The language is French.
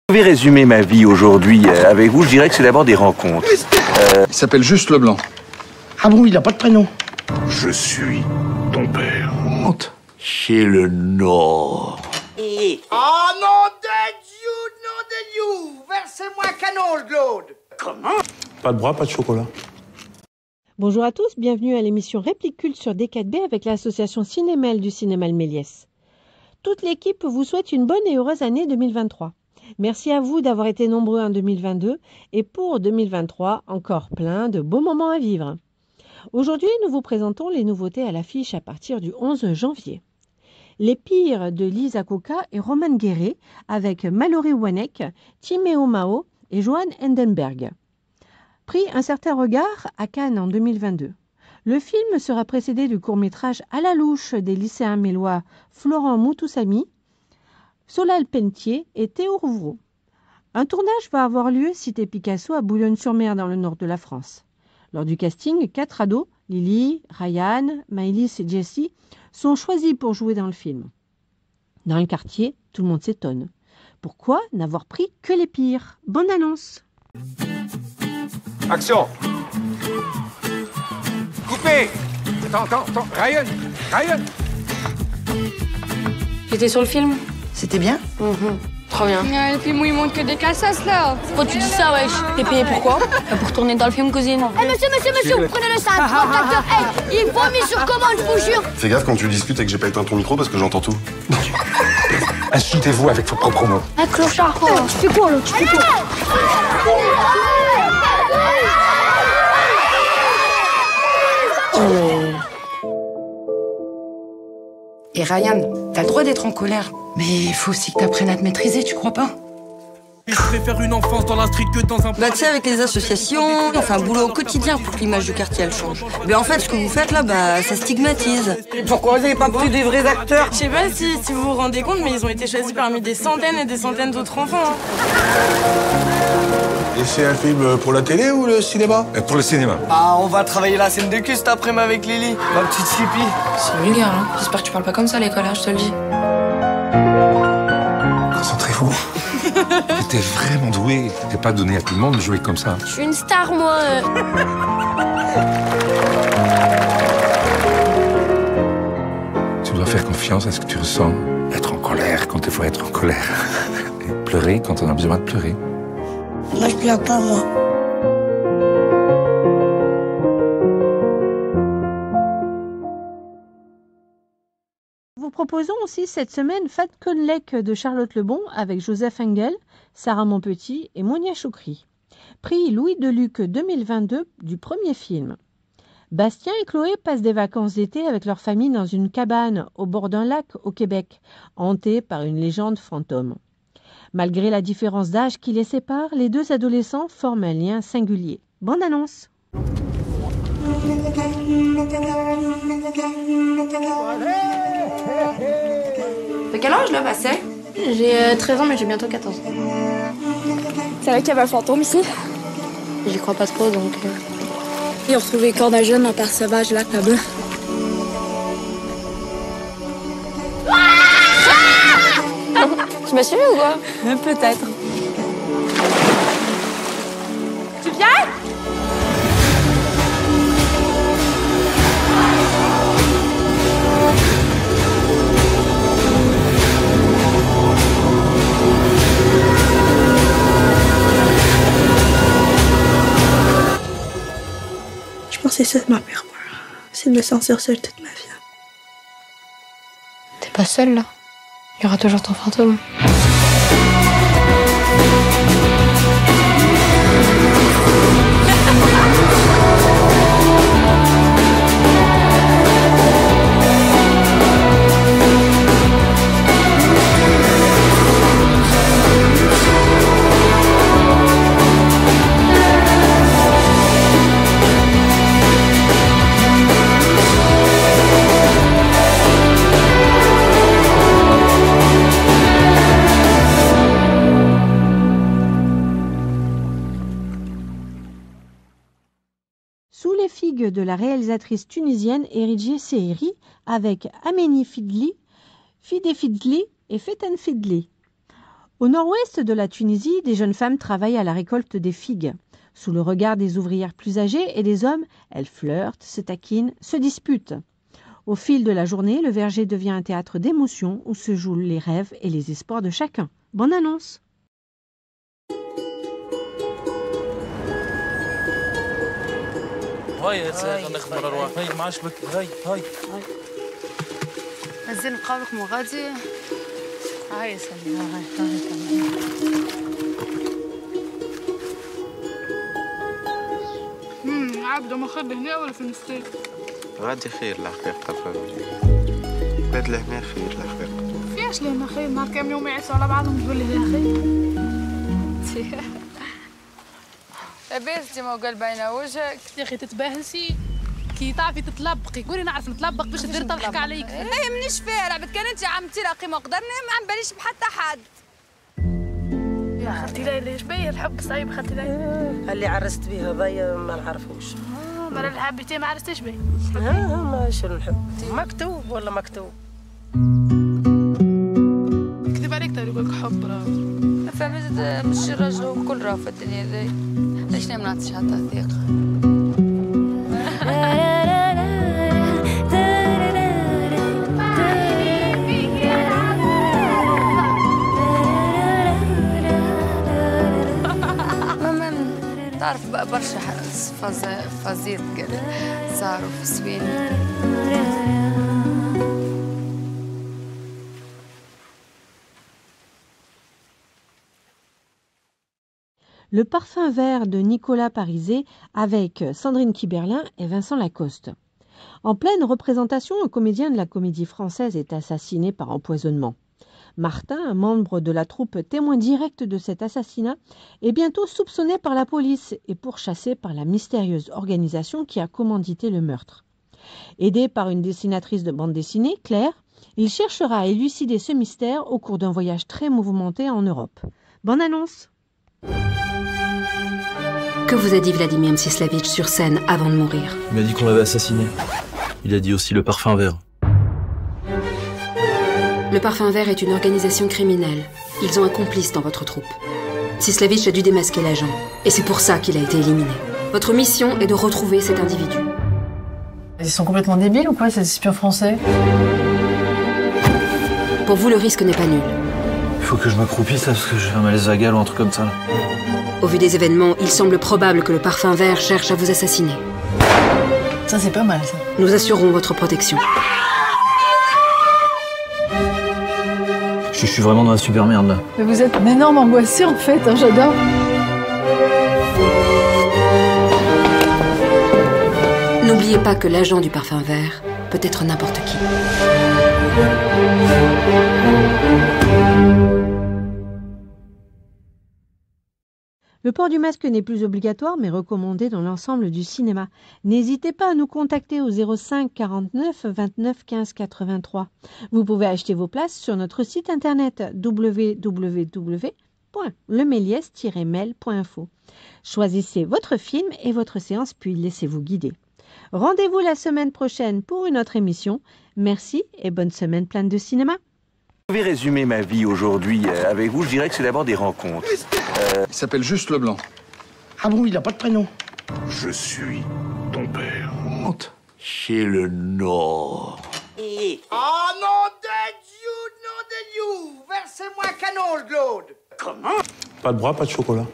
Je vais résumer ma vie aujourd'hui avec vous. Je dirais que c'est d'abord des rencontres. Il s'appelle juste Leblanc. Ah bon, il n'a pas de prénom? Je suis ton père. Honte. C'est le Nord. Ah non de Dieu, versez-moi un canon, le Claude. Comment? Pas de bras, pas de chocolat. Bonjour à tous, bienvenue à l'émission Réplique Culte sur D4B avec l'association Cinémel du Cinéma Le Méliès. Toute l'équipe vous souhaite une bonne et heureuse année 2023. Merci à vous d'avoir été nombreux en 2022 et pour 2023, encore plein de beaux moments à vivre. Aujourd'hui, nous vous présentons les nouveautés à l'affiche à partir du 11 janvier. Les Pires de Lisa Coca et Roman Guéret avec Mallory Wanek, Timéo Mao et Johan Endenberg. Pris un certain regard à Cannes en 2022. Le film sera précédé du court-métrage À la louche des lycéens mélois Florent Moutoussamy, Solal Pentier et Théo Rouvreau. Un tournage va avoir lieu cité Picasso à Boulogne-sur-Mer dans le nord de la France. Lors du casting, 4 ados, Lily, Ryan, Maëlys et Jessie, sont choisis pour jouer dans le film. Dans le quartier, tout le monde s'étonne. Pourquoi n'avoir pris que les pires? Bonne annonce! Action! Coupé! Attends, Ryan! J'étais sur le film. C'était bien? Trop bien. Le film où il montre que des casasses là. Pourquoi tu dis ça, wesh? T'es payé pourquoi? Pour tourner dans le film, cousine. Monsieur, prenez le sac. 34 heures. Hey, il vomit sur commande, je vous jure. Fais gaffe quand tu discutes et que j'ai pas éteint ton micro parce que j'entends tout. Insultez-vous avec vos propres mots. Un clochard. Oh, tu fais quoi là? Et Ryan, t'as le droit d'être en colère. Mais il faut aussi que t'apprennes à te maîtriser, tu crois pas? Je préfère une enfance dans la street que dans un... Bah tu sais, avec les associations, on fait un boulot au quotidien pour que l'image du quartier, elle change. Mais en fait, ce que vous faites là, bah ça stigmatise. Et pourquoi vous n'avez pas pris des vrais acteurs? Je sais pas si vous vous rendez compte, mais ils ont été choisis parmi des centaines et des centaines d'autres enfants. Et c'est un film pour la télé ou le cinéma? Pour le cinéma. Ah, on va travailler la scène de cul cet après-midi avec Lily, ma petite chippie. C'est vulgaire, hein. J'espère que tu parles pas comme ça à l'école, je te le dis. Concentrez-vous. T'es vraiment doué. T'es pas donné à tout le monde de jouer comme ça. Je suis une star, moi. Tu dois faire confiance à ce que tu ressens. Être en colère quand il faut être en colère. Et pleurer quand on a besoin de pleurer. Moi, je pleure pas, moi. Nous vous proposons aussi cette semaine Fat Conlec de Charlotte Lebon avec Joseph Engel, Sarah Monpetit et Monia Choukri. Prix Louis Deluc 2022 du premier film. Bastien et Chloé passent des vacances d'été avec leur famille dans une cabane au bord d'un lac au Québec, hantée par une légende fantôme. Malgré la différence d'âge qui les sépare, les deux adolescents forment un lien singulier. Bonne annonce! T'as quel âge là, Basset? J'ai 13 ans, mais j'ai bientôt 14 ans. C'est vrai qu'il y avait un fantôme ici. J'y crois pas trop, donc... Ils ont retrouvé les corps d'un jeune en terre sauvage là, là-bas. Tu m'as suivi ou quoi? Peut-être. Tu viens? Je pense que c'est ça ma pire peur. C'est de me sentir seule toute ma vie. T'es pas seule, là. Il y aura toujours ton fantôme. de la réalisatrice tunisienne Eridjé Seheri avec Aménie Fidli, Fide Fidli et Fetan Fidli. Au nord-ouest de la Tunisie, des jeunes femmes travaillent à la récolte des figues. Sous le regard des ouvrières plus âgées et des hommes, elles flirtent, se taquinent, se disputent. Au fil de la journée, le verger devient un théâtre d'émotions où se jouent les rêves et les espoirs de chacun. Bonne annonce! هاي ناخذ مرة رواح هاي ما عجبك هاي نزل نقابلك مو غادي هاي سلمى هاي عبده ما خد هنا ولا في المستيق غادي خير الحقيقة بلاد الحماية خير الحقيقة فياش لهنا خير نهار كامل يوم يعيشوا على بعضهم تقول لي هنا خير لاباس ديما وقال باينه وجهك يا اخي تتباهسي كي تعرفي تطلبقي قولي نعرف نطلبق باش تديري تضحك عليك لا مانيش فيها لعبت كان انت عمتي لا قيمه قدرنا ما عم باليش بحتى حد يا خالتي ليلى شبيه الحب صعيب خالتي ليلى اللي عرست بيه هذايا ما نعرفوش مرة اللي حبيتيه ما عرستيش بيه ما شنو نحب مكتوب ولا مكتوب كذب عليك تقول لك حب راه فهمت مش الرجل وكل راه في الدنيا ذي ليش ما نعطيش حتى ثقة تعرف بقى برشا فازيت كده صاروا في سويني Le parfum vert de Nicolas Parizet avec Sandrine Kiberlin et Vincent Lacoste. En pleine représentation, un comédien de la Comédie Française est assassiné par empoisonnement. Martin, un membre de la troupe témoin direct de cet assassinat, est bientôt soupçonné par la police et pourchassé par la mystérieuse organisation qui a commandité le meurtre. Aidé par une dessinatrice de bande dessinée, Claire, il cherchera à élucider ce mystère au cours d'un voyage très mouvementé en Europe. Bonne annonce! Que vous a dit Vladimir Mstislavic sur scène avant de mourir? Il m'a dit qu'on l'avait assassiné. Il a dit aussi le parfum vert. Le parfum vert est une organisation criminelle. Ils ont un complice dans votre troupe. Mstislavic a dû démasquer l'agent. Et c'est pour ça qu'il a été éliminé. Votre mission est de retrouver cet individu. Ils sont complètement débiles ou quoi, ces espions français? Pour vous, le risque n'est pas nul. Il faut que je m'accroupisse parce que j'ai un malaise vagal ou un truc comme ça. Au vu des événements, il semble probable que le parfum vert cherche à vous assassiner. Ça, c'est pas mal, ça. Nous assurons votre protection. Je suis vraiment dans la super merde, là. Mais vous êtes un énorme angoissé, en fait, hein, j'adore. N'oubliez pas que l'agent du parfum vert peut être n'importe qui. Le port du masque n'est plus obligatoire mais recommandé dans l'ensemble du cinéma. N'hésitez pas à nous contacter au 05 49 29 15 83. Vous pouvez acheter vos places sur notre site internet www.lemelies-mail.info. Choisissez votre film et votre séance puis laissez-vous guider. Rendez-vous la semaine prochaine pour une autre émission. Merci et bonne semaine pleine de cinéma. Je vais résumer ma vie aujourd'hui avec vous. Je dirais que c'est d'abord des rencontres. Il s'appelle Juste Leblanc. Ah bon, il n'a pas de prénom? Je suis ton père. Honte. Chez le Nord. Oh non de Dieu, Versez-moi un canon, Claude. Comment? Pas de bras, pas de chocolat.